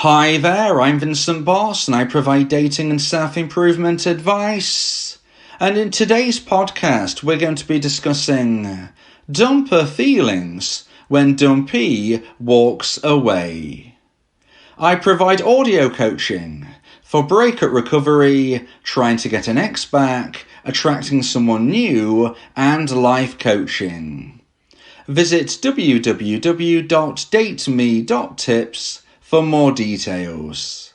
Hi there, I'm Vincent Bos and I provide dating and self-improvement advice. And in today's podcast, we're going to be discussing dumper feelings when Dumpee walks away. I provide audio coaching for breakup recovery, trying to get an ex back, attracting someone new, and life coaching. Visit www.dateme.tips for more details.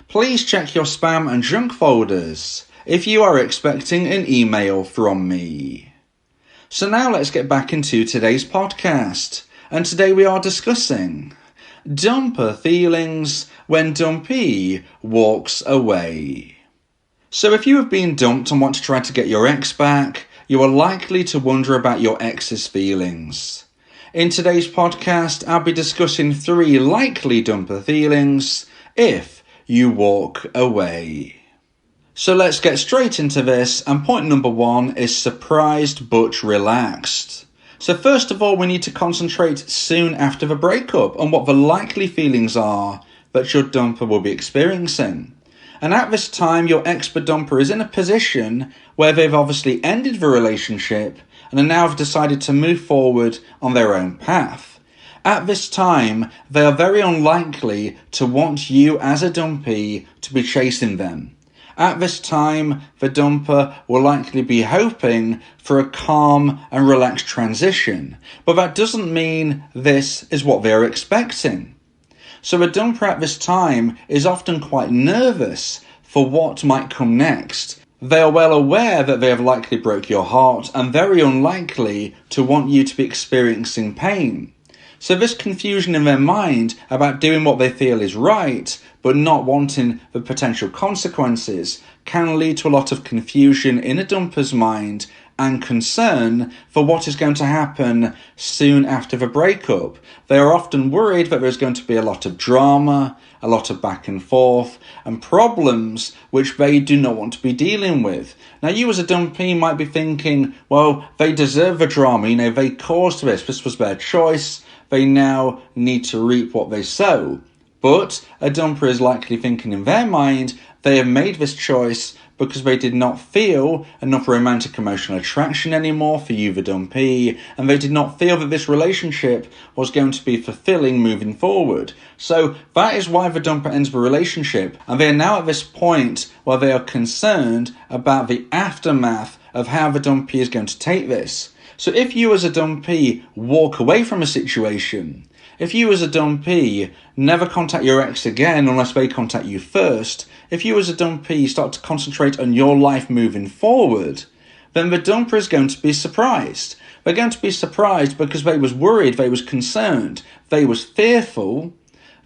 Please check your spam and junk folders if you are expecting an email from me. So now let's get back into today's podcast. And today we are discussing dumper feelings when Dumpee walks away. So if you have been dumped and want to try to get your ex back, you are likely to wonder about your ex's feelings. In today's podcast, I'll be discussing 3 likely dumper feelings if you walk away. So let's get straight into this, and point number 1 is surprised but relaxed. So first of all, we need to concentrate soon after the breakup on what the likely feelings are that your dumper will be experiencing. And at this time, your ex-dumper is in a position where they've obviously ended the relationship and are now have decided to move forward on their own path. At this time, they are very unlikely to want you as a dumpee to be chasing them. At this time, the dumper will likely be hoping for a calm and relaxed transition, but that doesn't mean this is what they are expecting. So a dumper at this time is often quite nervous for what might come next. They are well aware that they have likely broke your heart and very unlikely to want you to be experiencing pain. So this confusion in their mind about doing what they feel is right, but not wanting the potential consequences, can lead to a lot of confusion in a dumper's mind and concern for what is going to happen soon after the breakup. They are often worried that there's going to be a lot of drama, a lot of back and forth, and problems which they do not want to be dealing with. Now, you as a dumpee might be thinking, well, they deserve the drama, they caused this was their choice, they now need to reap what they sow. But a dumper is likely thinking in their mind, they have made this choice because they did not feel enough romantic emotional attraction anymore for you, the dumpee, and they did not feel that this relationship was going to be fulfilling moving forward. So that is why the dumper ends the relationship, and they are now at this point where they are concerned about the aftermath of how the dumpee is going to take this. So if you as a dumpee walk away from a situation, if you as a dumpee never contact your ex again unless they contact you first, if you as a dumpee start to concentrate on your life moving forward, then the dumper is going to be surprised. They're going to be surprised because they was worried, they was concerned, they was fearful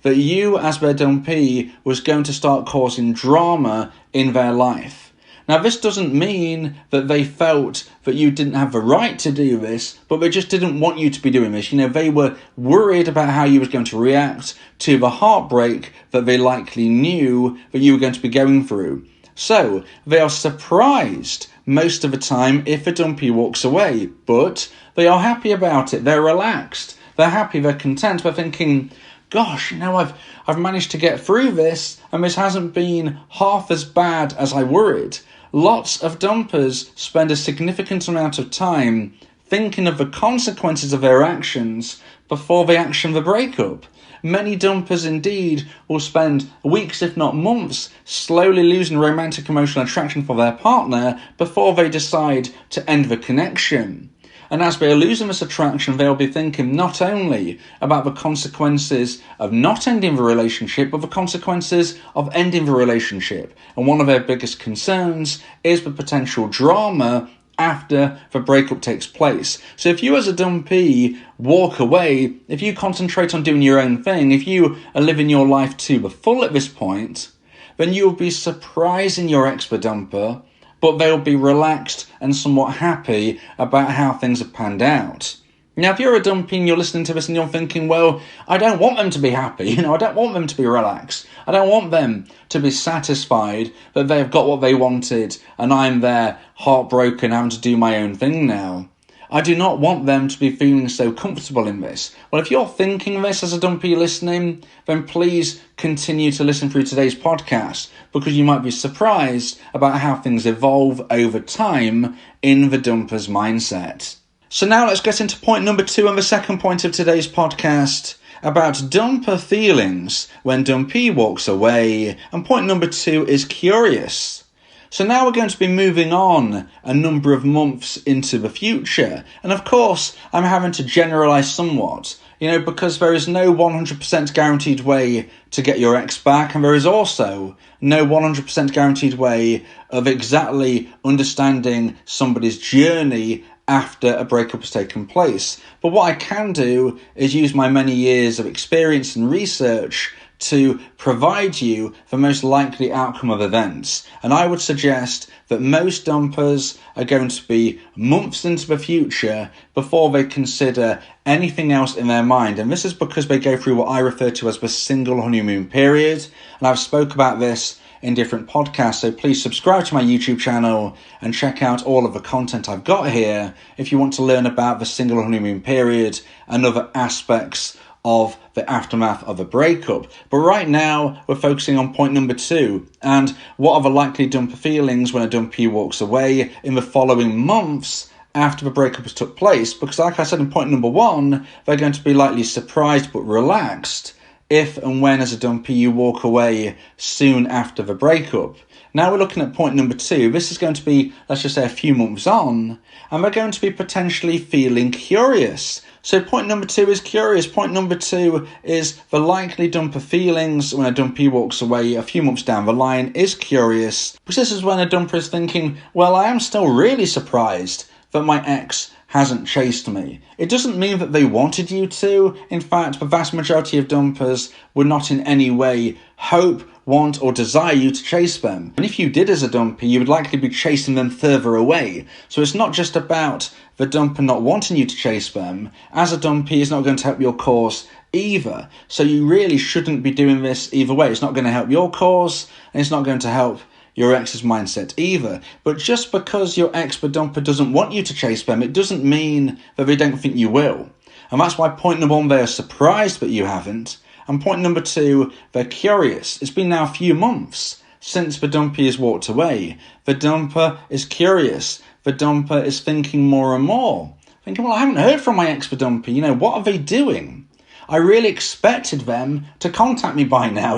that you as their dumpee was going to start causing drama in their life. Now, this doesn't mean that they felt that you didn't have the right to do this, but they just didn't want you to be doing this. They were worried about how you was going to react to the heartbreak that they likely knew that you were going to be going through. So, they are surprised most of the time if a dumpee walks away, but they are happy about it. They're relaxed. They're happy. They're content. They're thinking, gosh, I've managed to get through this, and this hasn't been half as bad as I worried. Lots of dumpers spend a significant amount of time thinking of the consequences of their actions before they action the breakup. Many dumpers indeed will spend weeks, if not months, slowly losing romantic emotional attraction for their partner before they decide to end the connection. And as they are losing this attraction, they'll be thinking not only about the consequences of not ending the relationship, but the consequences of ending the relationship. And one of their biggest concerns is the potential drama after the breakup takes place. So if you as a dumpee walk away, if you concentrate on doing your own thing, if you are living your life to the full at this point, then you'll be surprising your ex-dumper, but they'll be relaxed and somewhat happy about how things have panned out. Now, if you're a dumpee and you're listening to this and you're thinking, well, I don't want them to be happy, I don't want them to be relaxed, I don't want them to be satisfied that they've got what they wanted and I'm there heartbroken having to do my own thing now. I do not want them to be feeling so comfortable in this. Well, if you're thinking this as a Dumpee listening, then please continue to listen through today's podcast, because you might be surprised about how things evolve over time in the dumper's mindset. So now let's get into point number 2 and the second point of today's podcast, about dumper feelings when Dumpee walks away. And point number 2 is curious. So now we're going to be moving on a number of months into the future. And of course, I'm having to generalise somewhat, because there is no 100% guaranteed way to get your ex back, and there is also no 100% guaranteed way of exactly understanding somebody's journey after a breakup has taken place. But what I can do is use my many years of experience and research to provide you the most likely outcome of events. And I would suggest that most dumpers are going to be months into the future before they consider anything else in their mind. And this is because they go through what I refer to as the single honeymoon period. And I've spoke about this in different podcasts, so please subscribe to my YouTube channel and check out all of the content I've got here if you want to learn about the single honeymoon period and other aspects of the aftermath of a breakup. But right now, we're focusing on point number 2, and what are the likely dumper feelings when a dumpee walks away in the following months after the breakup has took place. Because like I said in point number 1, they're going to be likely surprised but relaxed if and when as a dumpee you walk away soon after the breakup. Now we're looking at point number 2. This is going to be, let's just say, a few months on, and they're going to be potentially feeling curious. So point number 2 is curious. Point number 2 is the likely dumper feelings when a dumpee walks away a few months down the line is curious, because this is when a dumper is thinking, well, I am still really surprised that my ex hasn't chased me. It doesn't mean that they wanted you to. In fact, the vast majority of dumpers would not in any way hope, want or desire you to chase them. And if you did as a dumpee, you would likely be chasing them further away. So it's not just about the dumper not wanting you to chase them. As a dumpee, it's not going to help your cause either. So you really shouldn't be doing this either way. It's not going to help your cause, and it's not going to help your ex's mindset either. But just because your ex, the dumper, doesn't want you to chase them, it doesn't mean that they don't think you will. And that's why point number 1, they're surprised that you haven't. And point number 2, they're curious. It's been now a few months since the dumpee has walked away. The dumper is curious. The dumper is thinking more and more. Thinking, well, I haven't heard from my ex, the dumpee. What are they doing? I really expected them to contact me by now.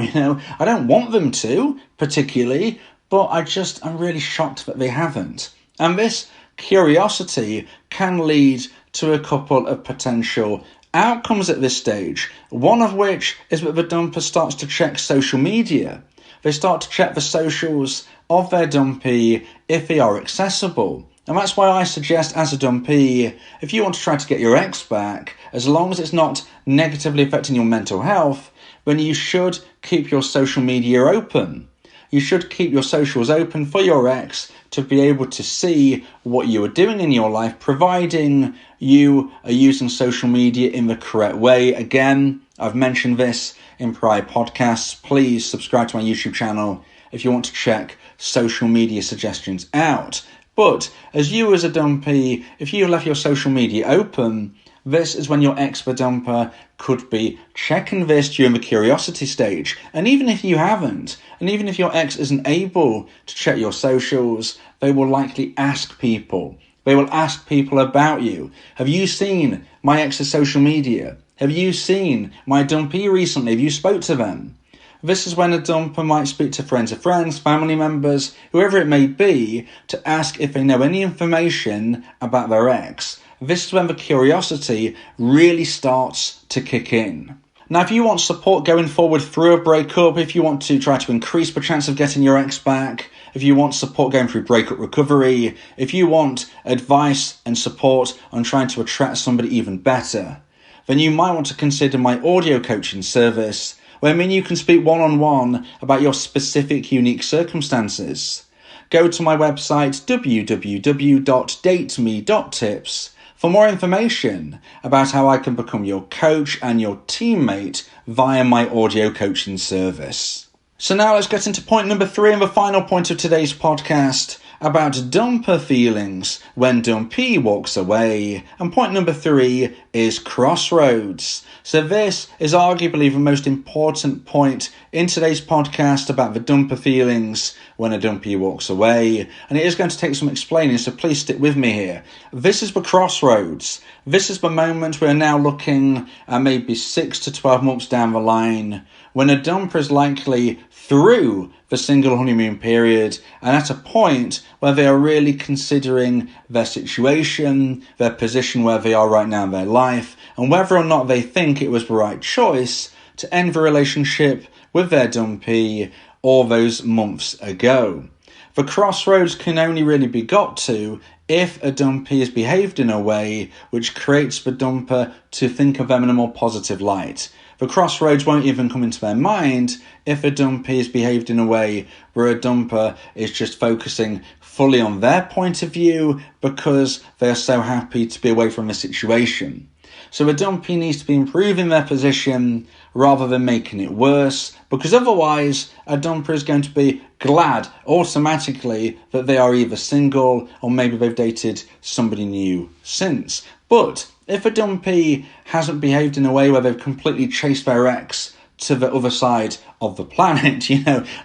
I don't want them to, particularly, but I'm really shocked that they haven't. And this curiosity can lead to a couple of potential outcomes at this stage. One of which is that the dumper starts to check social media. They start to check the socials of their dumpee if they are accessible. And that's why I suggest, as a dumpee, if you want to try to get your ex back, as long as it's not negatively affecting your mental health, then you should keep your social media open. You should keep your socials open for your ex to be able to see what you are doing in your life, providing you are using social media in the correct way. Again, I've mentioned this in prior podcasts. Please subscribe to my YouTube channel if you want to check social media suggestions out. But as you as a dumpee, if you left your social media open, this is when your ex, the dumper, could be checking this during the curiosity stage. And even if you haven't, and even if your ex isn't able to check your socials, they will likely ask people. They will ask people about you. Have you seen my ex's social media? Have you seen my dumpee recently? Have you spoke to them? This is when a dumper might speak to friends of friends, family members, whoever it may be, to ask if they know any information about their ex. This is when the curiosity really starts to kick in. Now, if you want support going forward through a breakup, if you want to try to increase the chance of getting your ex back, if you want support going through breakup recovery, if you want advice and support on trying to attract somebody even better, then you might want to consider my audio coaching service, where you can speak one-on-one about your specific unique circumstances. Go to my website, www.dateme.tips, for more information about how I can become your coach and your teammate via my audio coaching service. So now let's get into point number 3 and the final point of today's podcast, about dumper feelings when Dumpee walks away. And point number 3 is crossroads. So this is arguably the most important point in today's podcast about the dumper feelings when a Dumpee walks away. And it is going to take some explaining, so please stick with me here. This is the crossroads. This is the moment we're now looking at maybe 6 to 12 months down the line, when a dumper is likely through the single honeymoon period and at a point where they are really considering their situation, their position where they are right now in their life, and whether or not they think it was the right choice to end the relationship with their Dumpee all those months ago. The crossroads can only really be got to if a Dumpee is behaved in a way which creates the dumper to think of them in a more positive light. The crossroads won't even come into their mind if a Dumpee is behaved in a way where a dumper is just focusing fully on their point of view because they are so happy to be away from the situation. So a Dumpee needs to be improving their position rather than making it worse, because otherwise a dumper is going to be glad automatically that they are either single or maybe they've dated somebody new since. But if a Dumpee hasn't behaved in a way where they've completely chased their ex to the other side of the planet,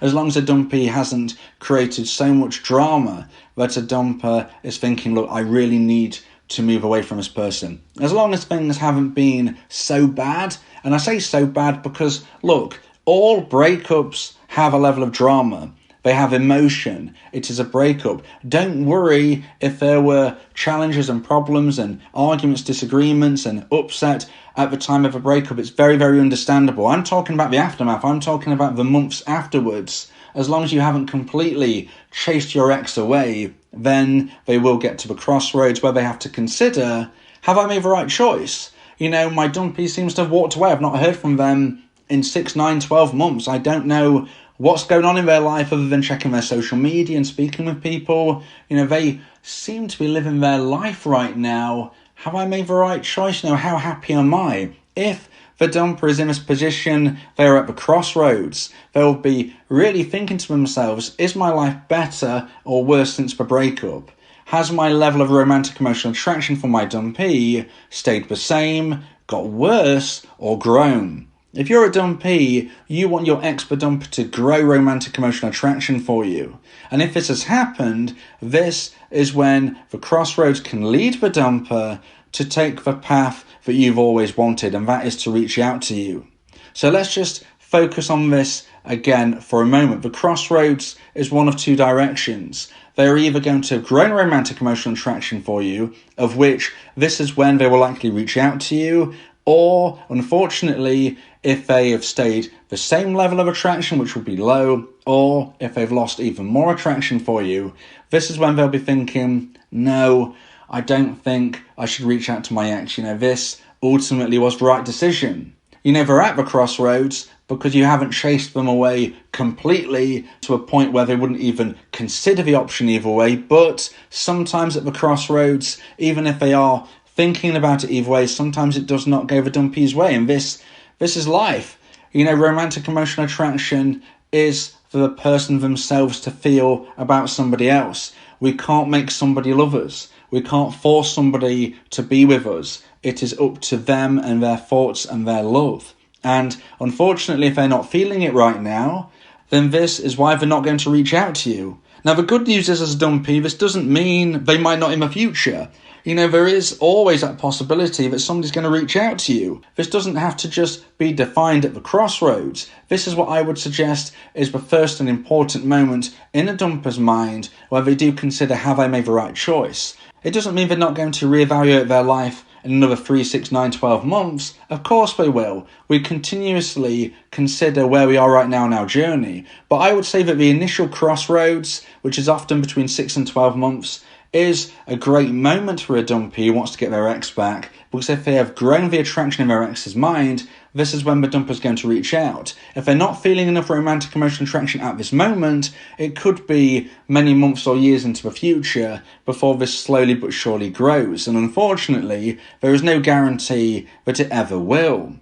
as long as a Dumpee hasn't created so much drama that a dumper is thinking, look, I really need to move away from this person. As long as things haven't been so bad, and I say so bad because, look, all breakups have a level of drama. They have emotion. It is a breakup. Don't worry if there were challenges and problems and arguments, disagreements and upset at the time of a breakup. It's very, very understandable. I'm talking about the aftermath. I'm talking about the months afterwards. As long as you haven't completely chased your ex away, then they will get to the crossroads where they have to consider, have I made the right choice? My Dumpee seems to have walked away. I've not heard from them in 6, 9, 12 months. I don't know what's going on in their life other than checking their social media and speaking with people. They seem to be living their life right now. Have I made the right choice? How happy am I? If the dumper is in this position, they are at the crossroads. They'll be really thinking to themselves, is my life better or worse since the breakup? Has my level of romantic emotional attraction for my Dumpee stayed the same, got worse, or grown? If you're a Dumpee, you want your ex, the dumper, to grow romantic emotional attraction for you. And if this has happened, this is when the crossroads can lead the dumper to take the path that you've always wanted, and that is to reach out to you. So let's just focus on this again for a moment. The crossroads is one of two directions. They are either going to have grown romantic emotional attraction for you, of which this is when they will likely reach out to you, or, unfortunately, if they have stayed the same level of attraction, which will be low, or if they've lost even more attraction for you, this is when they'll be thinking, no, I don't think I should reach out to my ex. This ultimately was the right decision. They're at the crossroads because you haven't chased them away completely to a point where they wouldn't even consider the option either way. But sometimes at the crossroads, even if they are thinking about it either way, sometimes it does not go the Dumpee's way. And this is life. Romantic emotional attraction is for the person themselves to feel about somebody else. We can't make somebody love us. We can't force somebody to be with us. It is up to them and their thoughts and their love. And unfortunately, if they're not feeling it right now, then this is why they're not going to reach out to you. Now, the good news is, as a Dumpee, this doesn't mean they might not in the future. There is always that possibility that somebody's going to reach out to you. This doesn't have to just be defined at the crossroads. This is what I would suggest is the first and important moment in a dumper's mind where they do consider, have I made the right choice? It doesn't mean they're not going to reevaluate their life in another 3, 6, 9, 12 months. Of course they will. We continuously consider where we are right now in our journey. But I would say that the initial crossroads, which is often between 6 and 12 months, is a great moment for a Dumpee who wants to get their ex back, because if they have grown the attraction in their ex's mind, this is when the dumper is going to reach out. If they're not feeling enough romantic emotional attraction at this moment, it could be many months or years into the future before this slowly but surely grows. And unfortunately, there is no guarantee that it ever will.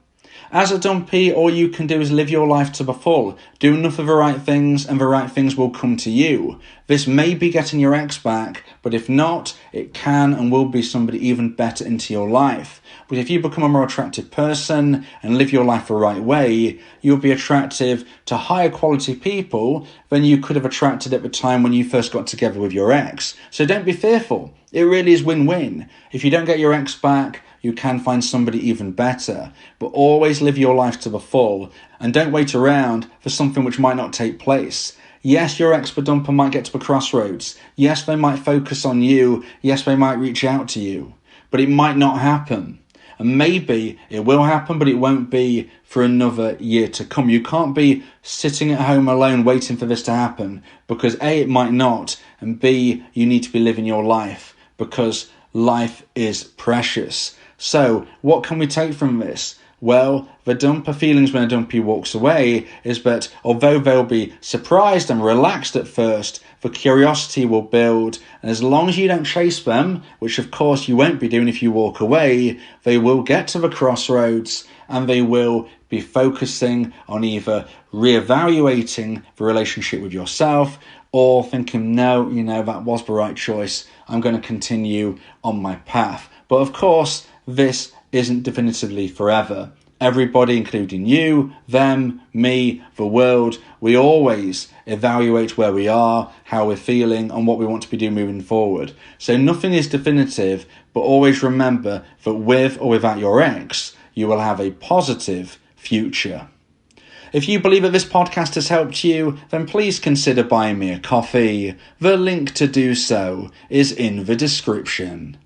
As a dumpee, all you can do is live your life to the full. Do enough of the right things and the right things will come to you. This may be getting your ex back, but if not, it can and will be somebody even better into your life. But if you become a more attractive person and live your life the right way, you'll be attractive to higher quality people than you could have attracted at the time when you first got together with your ex. So don't be fearful. It really is win-win. If you don't get your ex back, you can find somebody even better. But always live your life to the full and don't wait around for something which might not take place. Yes, your ex-dumper might get to the crossroads. Yes, they might focus on you. Yes, they might reach out to you. But it might not happen. And maybe it will happen, but it won't be for another year to come. You can't be sitting at home alone waiting for this to happen because A, it might not, and B, you need to be living your life because life is precious. So, what can we take from this? Well, the dumper feelings when a dumpee walks away is that although they'll be surprised and relaxed at first, the curiosity will build, and as long as you don't chase them, which of course you won't be doing if you walk away, they will get to the crossroads and they will be focusing on either reevaluating the relationship with yourself or thinking, no, that was the right choice. I'm going to continue on my path. But of course, this isn't definitively forever. Everybody, including you, them, me, the world, we always evaluate where we are, how we're feeling, and what we want to be doing moving forward. So nothing is definitive, but always remember that with or without your ex, you will have a positive future. If you believe that this podcast has helped you, then please consider buying me a coffee. The link to do so is in the description.